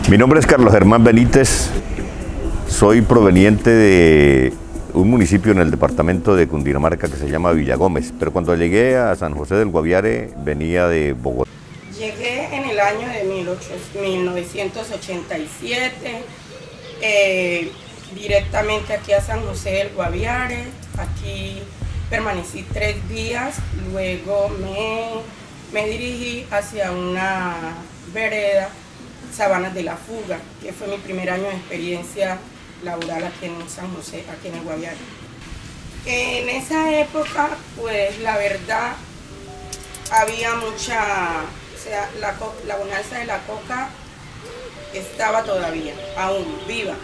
Mi nombre es Carlos Germán Benítez, soy proveniente de un municipio en el departamento de Cundinamarca que se llama Villagómez, pero cuando llegué a San José del Guaviare venía de Bogotá. Llegué en el año de 1987, directamente aquí a San José del Guaviare. Aquí permanecí 3 días, luego me dirigí hacia una vereda, Sabanas de la Fuga, que fue mi primer año de experiencia laboral aquí en San José, aquí en el Guaviare. En esa época, pues la verdad, había mucha, o sea, la bonanza de la coca estaba todavía, aún viva.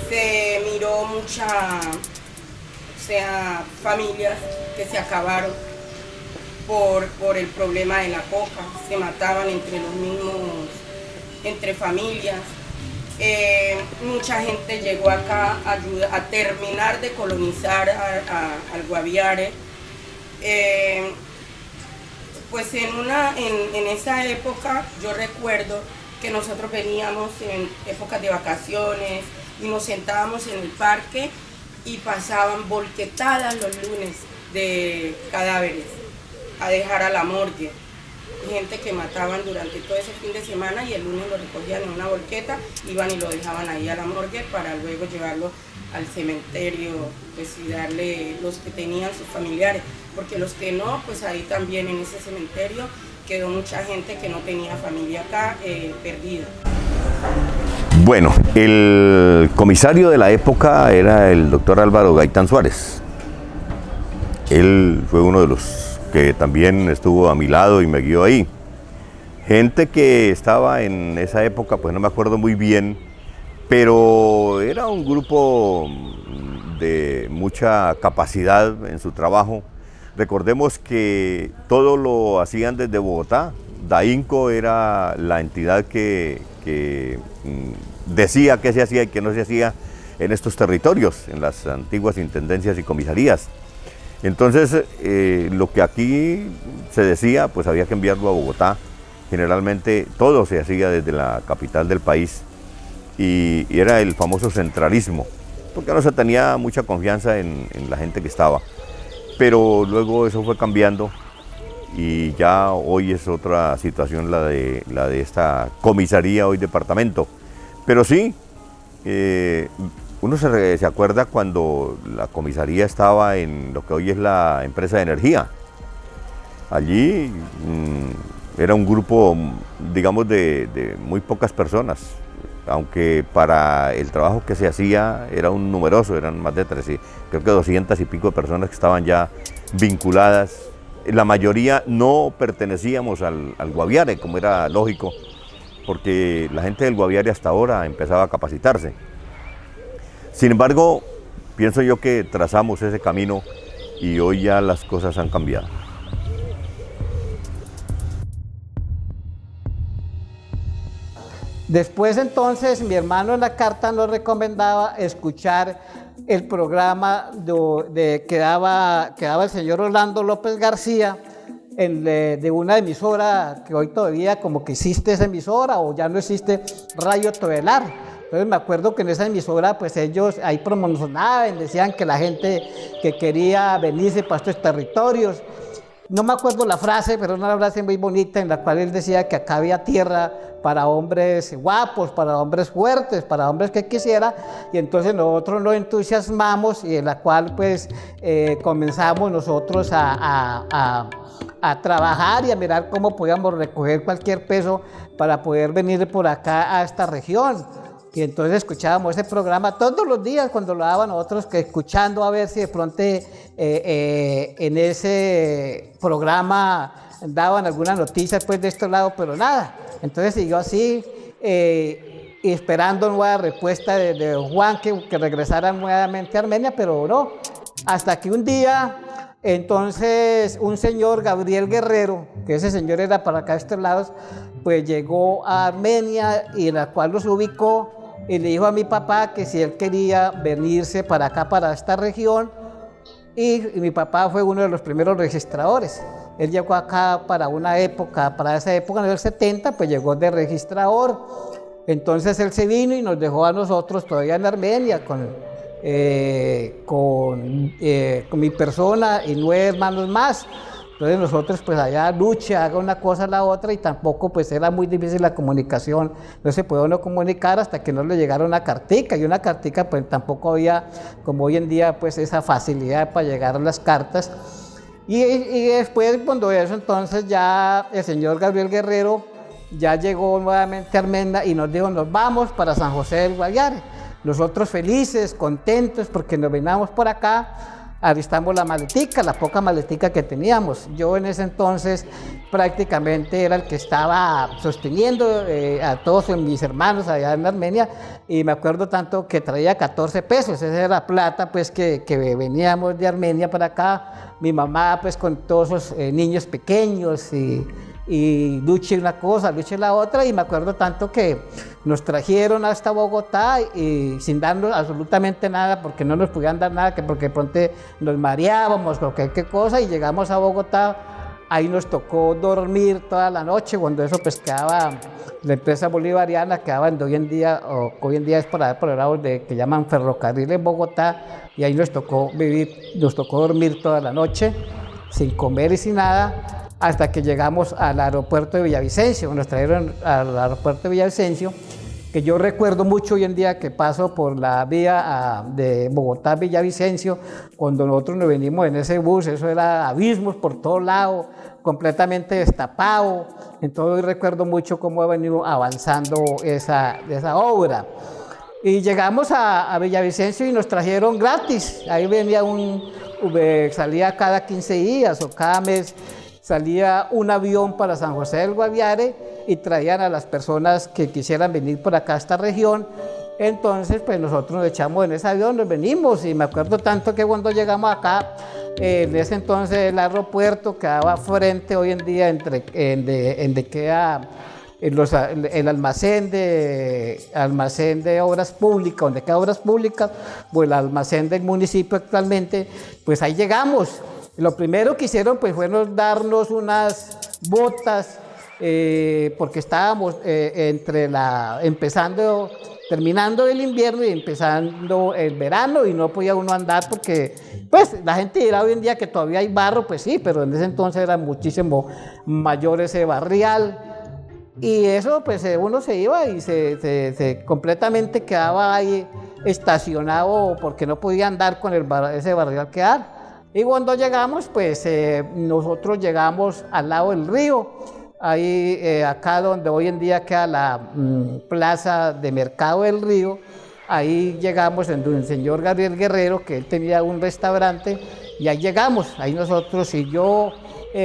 Se miró mucha, o sea, familias que se acabaron por el problema de la coca, se mataban entre los mismos, entre familias. Mucha gente llegó acá a terminar de colonizar al Guaviare. Pues en esa época yo recuerdo que nosotros veníamos en épocas de vacaciones y nos sentábamos en el parque y pasaban volquetadas los lunes de cadáveres a dejar a la morgue. Gente que mataban durante todo ese fin de semana y el lunes lo recogían en una volqueta, iban y lo dejaban ahí a la morgue para luego llevarlo al cementerio, pues y darle los que tenían sus familiares, porque los que no, pues ahí también en ese cementerio quedó mucha gente que no tenía familia acá, perdida. Bueno, el comisario de la época era el doctor Álvaro Gaitán Suárez. Él fue uno de los que también estuvo a mi lado y me guió ahí. Gente que estaba en esa época, pues no me acuerdo muy bien, pero era un grupo de mucha capacidad en su trabajo. Recordemos que todo lo hacían desde Bogotá. Dainco era la entidad que decía qué se hacía y qué no se hacía en estos territorios, en las antiguas intendencias y comisarías. Entonces, lo que aquí se decía, pues había que enviarlo a Bogotá. Generalmente todo se hacía desde la capital del país y era el famoso centralismo, porque no se tenía mucha confianza en la gente que estaba. Pero luego eso fue cambiando y ya hoy es otra situación la de esta comisaría, hoy departamento. Pero sí, uno se acuerda cuando la comisaría estaba en lo que hoy es la empresa de energía. Allí era un grupo, digamos, de muy pocas personas, aunque para el trabajo que se hacía era un numeroso, eran más de 13, creo que 200 y pico de personas que estaban ya vinculadas. La mayoría no pertenecíamos al Guaviare, como era lógico, porque la gente del Guaviare hasta ahora empezaba a capacitarse. Sin embargo, pienso yo que trazamos ese camino y hoy ya las cosas han cambiado. Después entonces mi hermano en la carta nos recomendaba escuchar el programa que daba el señor Orlando López García de una emisora que hoy todavía como que existe esa emisora o ya no existe, Radio Tobelar. Entonces me acuerdo que en esa emisora pues ellos ahí promocionaban, decían que la gente que quería venirse para estos territorios. No me acuerdo la frase, pero era una frase muy bonita en la cual él decía que acá había tierra para hombres guapos, para hombres fuertes, para hombres que quisiera, y entonces nosotros nos entusiasmamos y en la cual pues comenzamos nosotros a trabajar y a mirar cómo podíamos recoger cualquier peso para poder venir por acá a esta región. Y entonces escuchábamos ese programa todos los días cuando lo daban nosotros, que escuchando a ver si de pronto en ese programa daban alguna noticia pues de este lado, pero nada. Entonces siguió así, y esperando nueva respuesta de Juan que regresara nuevamente a Armenia, pero no. Hasta que un día, entonces, un señor, Gabriel Guerrero, que ese señor era para acá de estos lados, pues llegó a Armenia y en la cual los ubicó y le dijo a mi papá que si él quería venirse para acá, para esta región, y mi papá fue uno de los primeros registradores. Él llegó acá para esa época, en el 70, pues llegó de registrador. Entonces él se vino y nos dejó a nosotros todavía en Armenia con mi persona y 9 hermanos más. Entonces nosotros pues allá lucha, haga una cosa a la otra y tampoco pues era muy difícil la comunicación, no se puede uno comunicar hasta que no le llegara una cartica, y una cartica pues tampoco había como hoy en día pues esa facilidad para llegar a las cartas. Y después cuando eso entonces ya el señor Gabriel Guerrero ya llegó nuevamente a Armenia y nos dijo: nos vamos para San José del Guaviare. Nosotros felices, contentos porque nos veníamos por acá. Avistamos la maletica, la poca maletica que teníamos. Yo en ese entonces prácticamente era el que estaba sosteniendo a todos mis hermanos allá en Armenia, y me acuerdo tanto que traía 14 pesos, esa era la plata pues que veníamos de Armenia para acá, mi mamá pues con todos esos niños pequeños y luche una cosa, luche la otra, y me acuerdo tanto que nos trajeron hasta Bogotá y sin darnos absolutamente nada, porque no nos podían dar nada, que porque pronto nos mareábamos, cualquier cosa, y llegamos a Bogotá. Ahí nos tocó dormir toda la noche, cuando eso pues quedaba, la empresa bolivariana quedaba en hoy en día es por el lado que llaman Ferrocarril en Bogotá, y ahí nos tocó dormir toda la noche, sin comer y sin nada, hasta que llegamos al aeropuerto de Villavicencio. Nos trajeron al aeropuerto de Villavicencio, que yo recuerdo mucho hoy en día que paso por la vía de Bogotá a Villavicencio, cuando nosotros nos venimos en ese bus, eso era abismos por todos lados, completamente destapado. Entonces recuerdo mucho cómo ha venido avanzando esa obra. Y llegamos a Villavicencio y nos trajeron gratis. Ahí venía salía cada 15 días o cada mes, salía un avión para San José del Guaviare y traían a las personas que quisieran venir por acá a esta región. Entonces pues nosotros nos echamos en ese avión, nos venimos, y me acuerdo tanto que cuando llegamos acá, en ese entonces el aeropuerto quedaba frente hoy en día donde queda el almacén de obras públicas, donde queda obras públicas, o el almacén del municipio actualmente. Pues ahí llegamos. Lo primero que hicieron pues fue darnos unas botas, porque estábamos terminando el invierno y empezando el verano, y no podía uno andar porque pues la gente dirá hoy en día que todavía hay barro, pues sí, pero en ese entonces era muchísimo mayor ese barrial, y eso pues uno se iba y se completamente quedaba ahí estacionado porque no podía andar con ese barrial que hay. Y cuando llegamos, pues nosotros llegamos al lado del río, ahí acá donde hoy en día queda la plaza de Mercado del Río. Ahí llegamos en el señor Gabriel Guerrero, que él tenía un restaurante, y ahí llegamos, ahí nosotros, y yo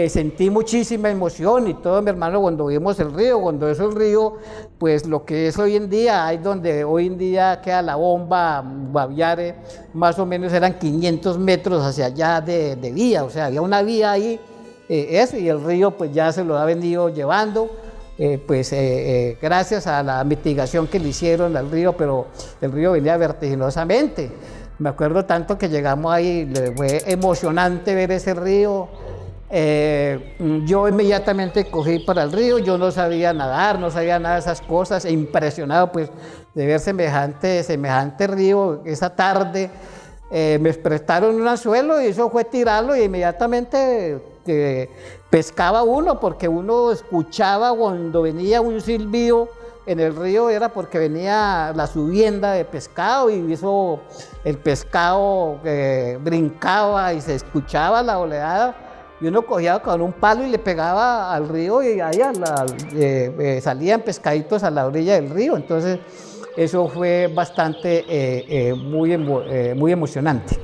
sentí muchísima emoción, y todo mi hermano, cuando vimos el río, cuando es el río, pues lo que es hoy en día, ahí donde hoy en día queda la bomba Guaviare, más o menos eran 500 metros hacia allá de vía, o sea, había una vía ahí, y el río pues ya se lo ha venido llevando, gracias a la mitigación que le hicieron al río, pero el río venía vertiginosamente. Me acuerdo tanto que llegamos ahí, fue emocionante ver ese río. Yo inmediatamente cogí para el río, yo no sabía nadar, no sabía nada de esas cosas, impresionado pues de ver semejante río esa tarde. Me prestaron un anzuelo y eso fue tirarlo, y inmediatamente pescaba uno, porque uno escuchaba cuando venía un silbido en el río, era porque venía la subienda de pescado, y eso el pescado brincaba y se escuchaba la oleada. Y uno cogía con un palo y le pegaba al río, y ahí salían pescaditos a la orilla del río. Entonces eso fue bastante muy emocionante.